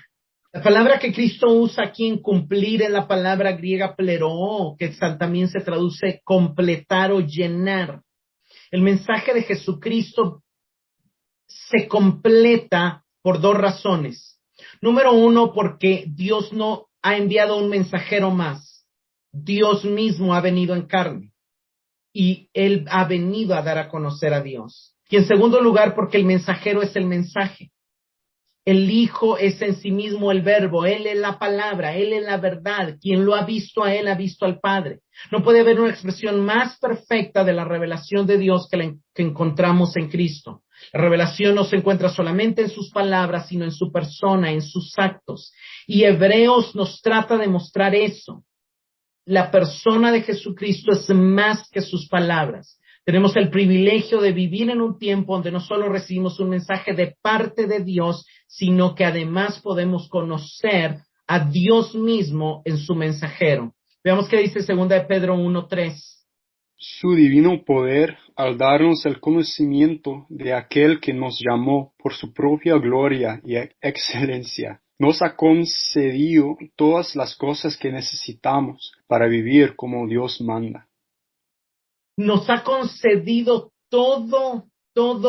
La palabra que Cristo usa aquí en cumplir es la palabra griega pleroo, que también se traduce completar o llenar. El mensaje de Jesucristo se completa por dos razones. Número uno, porque Dios no ha enviado un mensajero más. Dios mismo ha venido en carne y Él ha venido a dar a conocer a Dios. Y en segundo lugar, porque el mensajero es el mensaje. El Hijo es en sí mismo el Verbo, Él es la palabra, Él es la verdad. Quien lo ha visto a Él ha visto al Padre. No puede haber una expresión más perfecta de la revelación de Dios que encontramos en Cristo. La revelación no se encuentra solamente en sus palabras, sino en su persona, en sus actos. Y Hebreos nos trata de mostrar eso. La persona de Jesucristo es más que sus palabras. Tenemos el privilegio de vivir en un tiempo donde no solo recibimos un mensaje de parte de Dios, sino que además podemos conocer a Dios mismo en su mensajero. Veamos qué dice 2 de Pedro 1:3. Su divino poder, al darnos el conocimiento de aquel que nos llamó por su propia gloria y excelencia, nos ha concedido todas las cosas que necesitamos para vivir como Dios manda. Nos ha concedido todo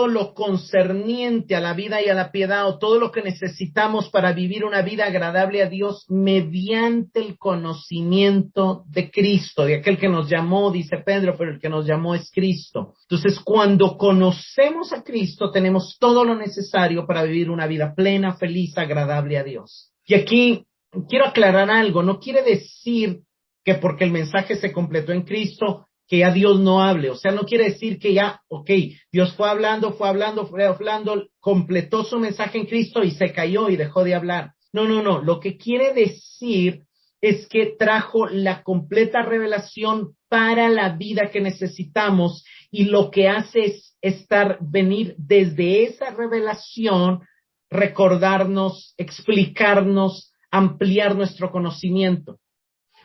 lo concerniente a la vida y a la piedad, o todo lo que necesitamos para vivir una vida agradable a Dios mediante el conocimiento de Cristo, de aquel que nos llamó, dice Pedro, pero el que nos llamó es Cristo. Entonces, cuando conocemos a Cristo, tenemos todo lo necesario para vivir una vida plena, feliz, agradable a Dios. Y aquí quiero aclarar algo, no quiere decir que porque el mensaje se completó en Cristo, que ya Dios no hable. O sea, no quiere decir que ya, Dios fue hablando, completó su mensaje en Cristo y se cayó y dejó de hablar. No. Lo que quiere decir es que trajo la completa revelación para la vida que necesitamos, y lo que hace es venir desde esa revelación, recordarnos, explicarnos, ampliar nuestro conocimiento.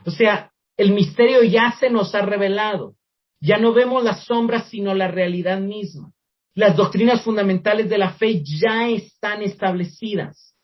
O sea, el misterio ya se nos ha revelado. Ya no vemos las sombras, sino la realidad misma. Las doctrinas fundamentales de la fe ya están establecidas.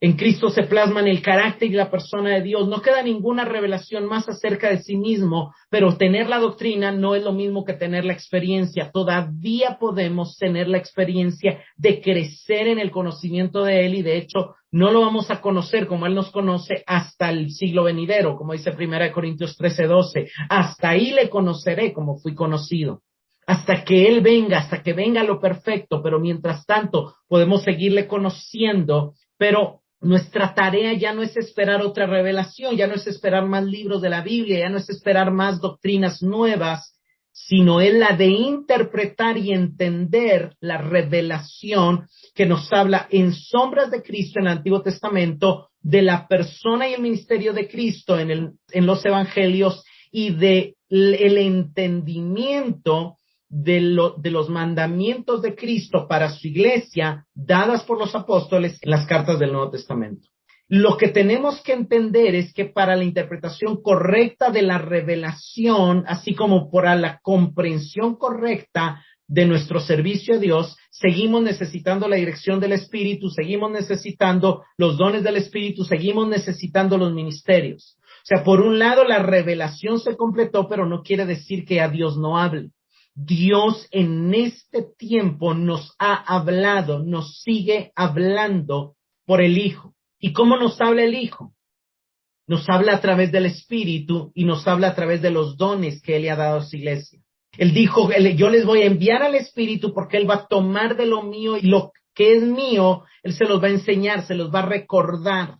En Cristo se plasman el carácter y la persona de Dios. No queda ninguna revelación más acerca de sí mismo, pero tener la doctrina no es lo mismo que tener la experiencia. Todavía podemos tener la experiencia de crecer en el conocimiento de Él, y de hecho no lo vamos a conocer como Él nos conoce hasta el siglo venidero, como dice 1 Corintios 13:12. Hasta ahí le conoceré como fui conocido. Hasta que Él venga, hasta que venga lo perfecto, pero mientras tanto podemos seguirle conociendo, pero nuestra tarea ya no es esperar otra revelación, ya no es esperar más libros de la Biblia, ya no es esperar más doctrinas nuevas, sino es la de interpretar y entender la revelación que nos habla en sombras de Cristo en el Antiguo Testamento, de la persona y el ministerio de Cristo en los evangelios, y de el entendimiento de los mandamientos de Cristo para su iglesia, dadas por los apóstoles en las cartas del Nuevo Testamento. Lo que tenemos que entender es que para la interpretación correcta de la revelación, así como para la comprensión correcta de nuestro servicio a Dios, seguimos necesitando la dirección del Espíritu, seguimos necesitando los dones del Espíritu, seguimos necesitando los ministerios. O sea, por un lado la revelación se completó, pero no quiere decir que a Dios no hable. Dios en este tiempo nos ha hablado, nos sigue hablando por el Hijo. ¿Y cómo nos habla el Hijo? Nos habla a través del Espíritu y nos habla a través de los dones que Él le ha dado a su iglesia. Él dijo, yo les voy a enviar al Espíritu porque Él va a tomar de lo mío y lo que es mío, Él se los va a enseñar, se los va a recordar.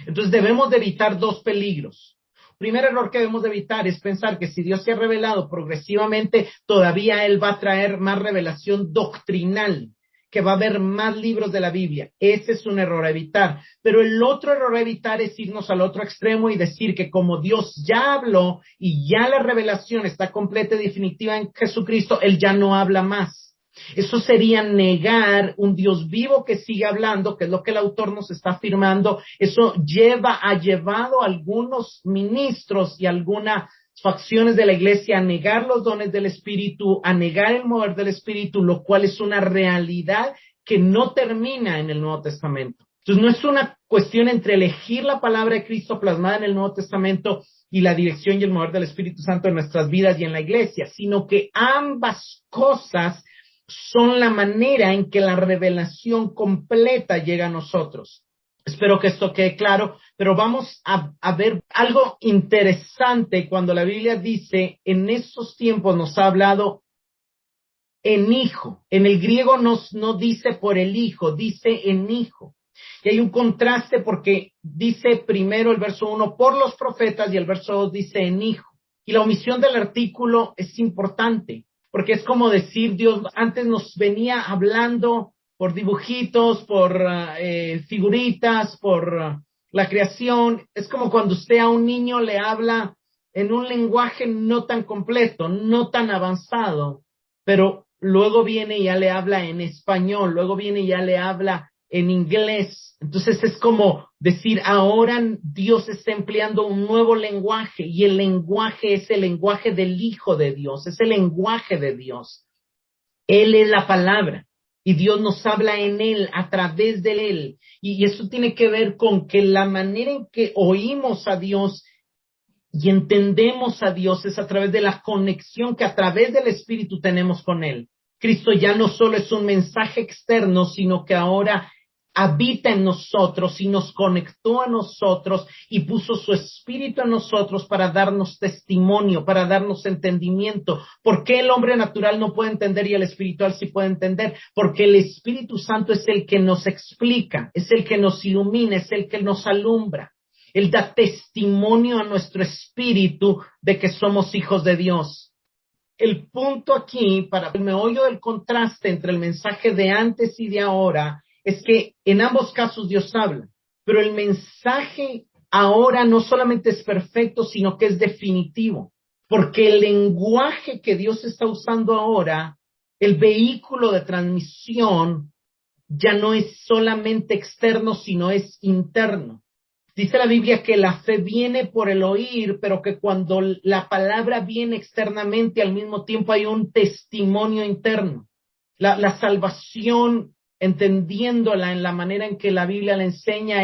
Entonces debemos de evitar dos peligros. El primer error que debemos de evitar es pensar que si Dios se ha revelado progresivamente, todavía Él va a traer más revelación doctrinal, que va a haber más libros de la Biblia. Ese es un error a evitar. Pero el otro error a evitar es irnos al otro extremo y decir que como Dios ya habló y ya la revelación está completa y definitiva en Jesucristo, Él ya no habla más. Eso sería negar un Dios vivo que sigue hablando, que es lo que el autor nos está afirmando. Eso ha llevado a algunos ministros y algunas facciones de la iglesia a negar los dones del Espíritu, a negar el mover del Espíritu, lo cual es una realidad que no termina en el Nuevo Testamento. Entonces no es una cuestión entre elegir la palabra de Cristo plasmada en el Nuevo Testamento y la dirección y el mover del Espíritu Santo en nuestras vidas y en la iglesia, sino que ambas cosas son la manera en que la revelación completa llega a nosotros. Espero que esto quede claro, pero vamos a ver algo interesante cuando la Biblia dice, en estos tiempos nos ha hablado en hijo. En el griego no dice por el hijo, dice en hijo. Y hay un contraste porque dice primero el verso 1 por los profetas y el verso 2 dice en hijo. Y la omisión del artículo es importante, porque es como decir, Dios antes nos venía hablando por dibujitos, por figuritas, por la creación. Es como cuando usted a un niño le habla en un lenguaje no tan completo, no tan avanzado, pero luego viene y ya le habla en español, luego viene y ya le habla en inglés. Entonces es como decir, ahora Dios está empleando un nuevo lenguaje y el lenguaje es el lenguaje del Hijo de Dios, es el lenguaje de Dios. Él es la palabra. Y Dios nos habla en Él, a través de Él. Y eso tiene que ver con que la manera en que oímos a Dios y entendemos a Dios es a través de la conexión que a través del Espíritu tenemos con Él. Cristo ya no solo es un mensaje externo, sino que ahora habita en nosotros y nos conectó a nosotros y puso su espíritu en nosotros para darnos testimonio, para darnos entendimiento. ¿Por qué el hombre natural no puede entender y el espiritual sí puede entender? Porque el Espíritu Santo es el que nos explica, es el que nos ilumina, es el que nos alumbra. Él da testimonio a nuestro espíritu de que somos hijos de Dios. El punto aquí, para el meollo del contraste entre el mensaje de antes y de ahora, es que en ambos casos Dios habla, pero el mensaje ahora no solamente es perfecto, sino que es definitivo, porque el lenguaje que Dios está usando ahora, el vehículo de transmisión, ya no es solamente externo, sino es interno. Dice la Biblia que la fe viene por el oír, pero que cuando la palabra viene externamente, al mismo tiempo hay un testimonio interno. La salvación, entendiéndola en la manera en que la Biblia la enseña,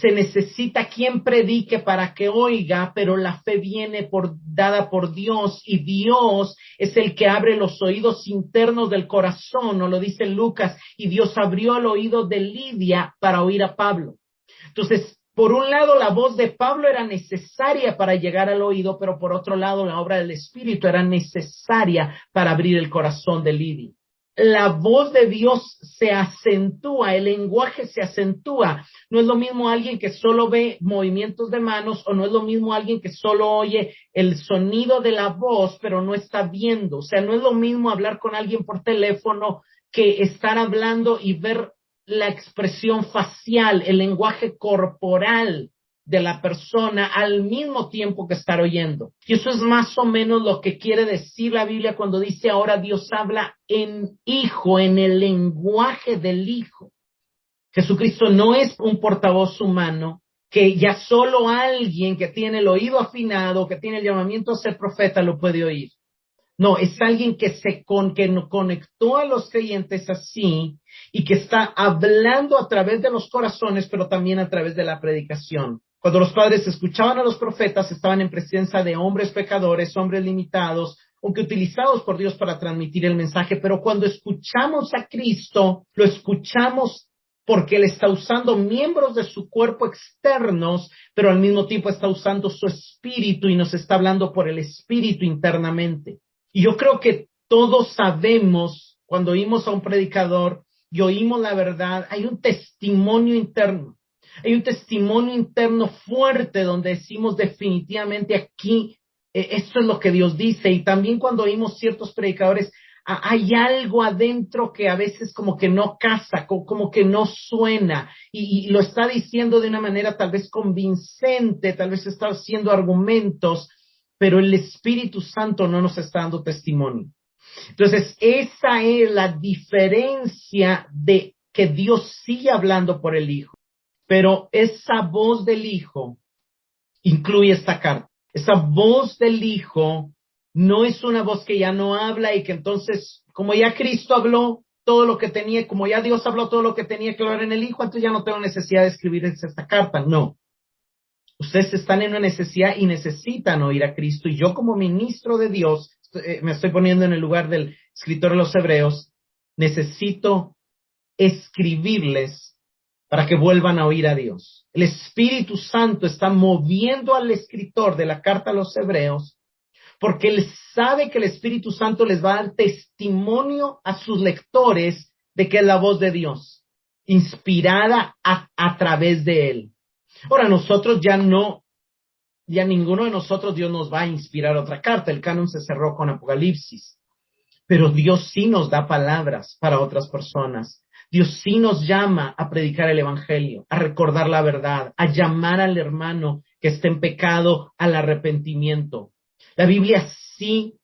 se necesita quien predique para que oiga, pero la fe viene dada por Dios, y Dios es el que abre los oídos internos del corazón, nos lo dice Lucas, y Dios abrió el oído de Lidia para oír a Pablo. Entonces, por un lado, la voz de Pablo era necesaria para llegar al oído, pero por otro lado, la obra del Espíritu era necesaria para abrir el corazón de Lidia. La voz de Dios se acentúa, el lenguaje se acentúa. No es lo mismo alguien que solo ve movimientos de manos, o no es lo mismo alguien que solo oye el sonido de la voz, pero no está viendo. O sea, no es lo mismo hablar con alguien por teléfono que estar hablando y ver la expresión facial, el lenguaje corporal de la persona al mismo tiempo que estar oyendo. Y eso es más o menos lo que quiere decir la Biblia cuando dice ahora Dios habla en hijo, en el lenguaje del hijo. Jesucristo no es un portavoz humano que ya solo alguien que tiene el oído afinado, que tiene el llamamiento a ser profeta lo puede oír. No, es alguien que que conectó a los creyentes así y que está hablando a través de los corazones, pero también a través de la predicación. Cuando los padres escuchaban a los profetas, estaban en presencia de hombres pecadores, hombres limitados, aunque utilizados por Dios para transmitir el mensaje, pero cuando escuchamos a Cristo, lo escuchamos porque Él está usando miembros de su cuerpo externos, pero al mismo tiempo está usando su espíritu y nos está hablando por el espíritu internamente. Y yo creo que todos sabemos, cuando oímos a un predicador y oímos la verdad, hay un testimonio interno. Hay un testimonio interno fuerte donde decimos definitivamente aquí, esto es lo que Dios dice. Y también cuando oímos ciertos predicadores, hay algo adentro que a veces como que no casa, como que no suena. Y lo está diciendo de una manera tal vez convincente, tal vez está haciendo argumentos, pero el Espíritu Santo no nos está dando testimonio. Entonces, esa es la diferencia de que Dios sigue hablando por el Hijo. Pero esa voz del Hijo incluye esta carta. Esa voz del Hijo no es una voz que ya no habla y que entonces, como ya Cristo habló todo lo que tenía, como ya Dios habló todo lo que tenía que hablar en el Hijo, entonces ya no tengo necesidad de escribir esta carta. No. Ustedes están en una necesidad y necesitan oír a Cristo. Y yo como ministro de Dios, me estoy poniendo en el lugar del escritor de los Hebreos, necesito escribirles para que vuelvan a oír a Dios. El Espíritu Santo está moviendo al escritor de la carta a los Hebreos porque él sabe que el Espíritu Santo les va a dar testimonio a sus lectores de que es la voz de Dios, inspirada a través de él. Ahora, nosotros ya ninguno de nosotros Dios nos va a inspirar otra carta. El canon se cerró con Apocalipsis. Pero Dios sí nos da palabras para otras personas. Dios sí nos llama a predicar el Evangelio, a recordar la verdad, a llamar al hermano que está en pecado al arrepentimiento. La Biblia sí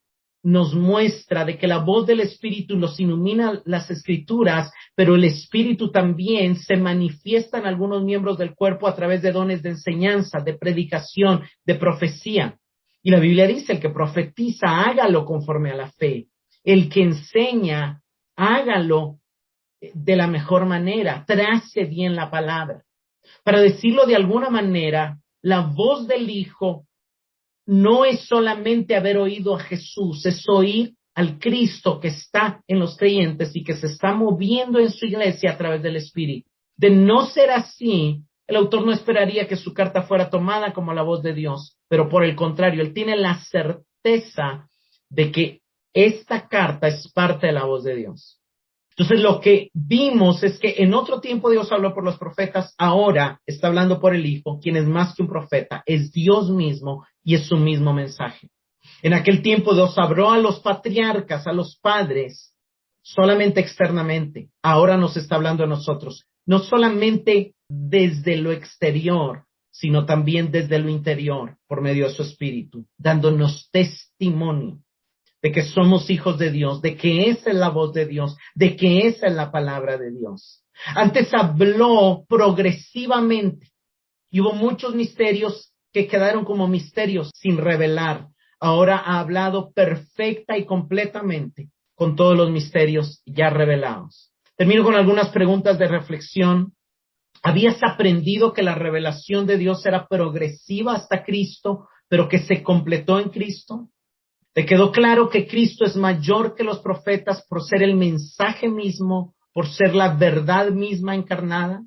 nos muestra de que la voz del Espíritu nos ilumina las Escrituras, pero el Espíritu también se manifiesta en algunos miembros del cuerpo a través de dones de enseñanza, de predicación, de profecía. Y la Biblia dice, el que profetiza, hágalo conforme a la fe. El que enseña, hágalo de la mejor manera, trace bien la palabra. Para decirlo de alguna manera, la voz del Hijo no es solamente haber oído a Jesús, es oír al Cristo que está en los creyentes y que se está moviendo en su iglesia a través del Espíritu. De no ser así, el autor no esperaría que su carta fuera tomada como la voz de Dios, pero por el contrario, él tiene la certeza de que esta carta es parte de la voz de Dios. Entonces, lo que vimos es que en otro tiempo Dios habló por los profetas, ahora está hablando por el Hijo, quien es más que un profeta, es Dios mismo y es su mismo mensaje. En aquel tiempo Dios habló a los patriarcas, a los padres, solamente externamente. Ahora nos está hablando a nosotros, no solamente desde lo exterior, sino también desde lo interior, por medio de su Espíritu, dándonos testimonio de que somos hijos de Dios, de que esa es la voz de Dios, de que esa es la palabra de Dios. Antes habló progresivamente y hubo muchos misterios que quedaron como misterios sin revelar. Ahora ha hablado perfecta y completamente con todos los misterios ya revelados. Termino con algunas preguntas de reflexión. ¿Habías aprendido que la revelación de Dios era progresiva hasta Cristo, pero que se completó en Cristo? ¿Te quedó claro que Cristo es mayor que los profetas por ser el mensaje mismo, por ser la verdad misma encarnada?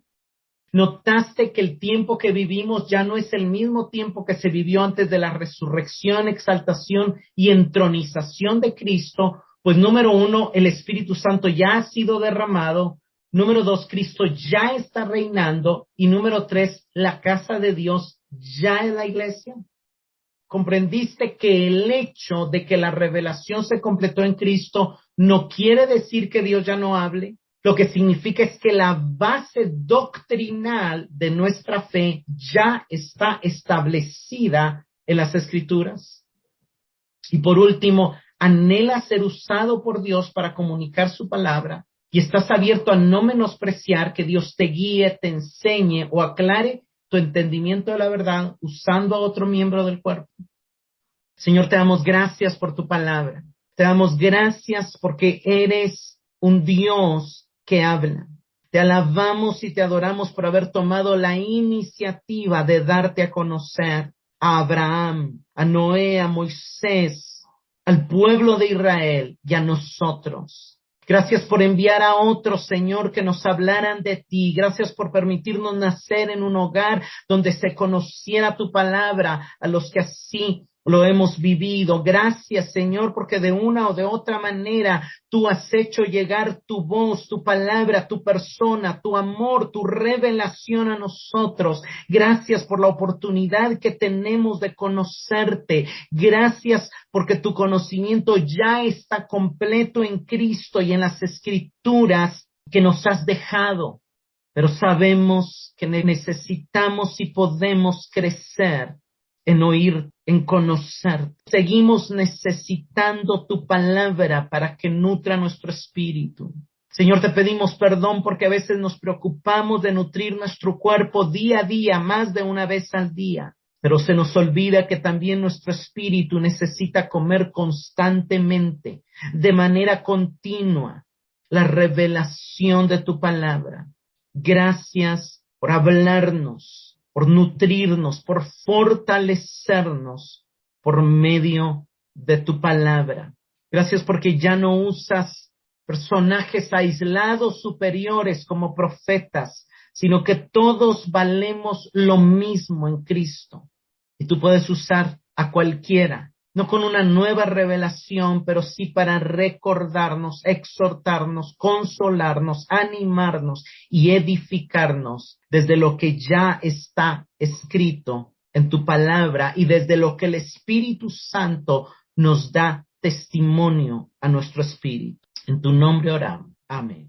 ¿Notaste que el tiempo que vivimos ya no es el mismo tiempo que se vivió antes de la resurrección, exaltación y entronización de Cristo? Pues número 1, el Espíritu Santo ya ha sido derramado. Número 2, Cristo ya está reinando. Y número 3, la casa de Dios ya es la iglesia. ¿Comprendiste que el hecho de que la revelación se completó en Cristo no quiere decir que Dios ya no hable? Lo que significa es que la base doctrinal de nuestra fe ya está establecida en las Escrituras. Y por último, anhela ser usado por Dios para comunicar su palabra y estás abierto a no menospreciar que Dios te guíe, te enseñe o aclare tu entendimiento de la verdad usando a otro miembro del cuerpo. Señor, te damos gracias por tu palabra. Te damos gracias porque eres un Dios que habla. Te alabamos y te adoramos por haber tomado la iniciativa de darte a conocer a Abraham, a Noé, a Moisés, al pueblo de Israel y a nosotros. Gracias por enviar a otros, Señor, que nos hablaran de ti. Gracias por permitirnos nacer en un hogar donde se conociera tu palabra, a los que así lo hemos vivido. Gracias, Señor, porque de una o de otra manera tú has hecho llegar tu voz, tu palabra, tu persona, tu amor, tu revelación a nosotros. Gracias por la oportunidad que tenemos de conocerte. Gracias porque tu conocimiento ya está completo en Cristo y en las Escrituras que nos has dejado. Pero sabemos que necesitamos y podemos crecer en oír, en conocer. Seguimos necesitando tu palabra para que nutra nuestro espíritu. Señor, te pedimos perdón porque a veces nos preocupamos de nutrir nuestro cuerpo día a día, más de una vez al día. Pero se nos olvida que también nuestro espíritu necesita comer constantemente, de manera continua, la revelación de tu palabra. Gracias por hablarnos, por nutrirnos, por fortalecernos por medio de tu palabra. Gracias porque ya no usas personajes aislados superiores como profetas, sino que todos valemos lo mismo en Cristo. Y tú puedes usar a cualquiera, no con una nueva revelación, pero sí para recordarnos, exhortarnos, consolarnos, animarnos y edificarnos desde lo que ya está escrito en tu palabra y desde lo que el Espíritu Santo nos da testimonio a nuestro espíritu. En tu nombre oramos. Amén.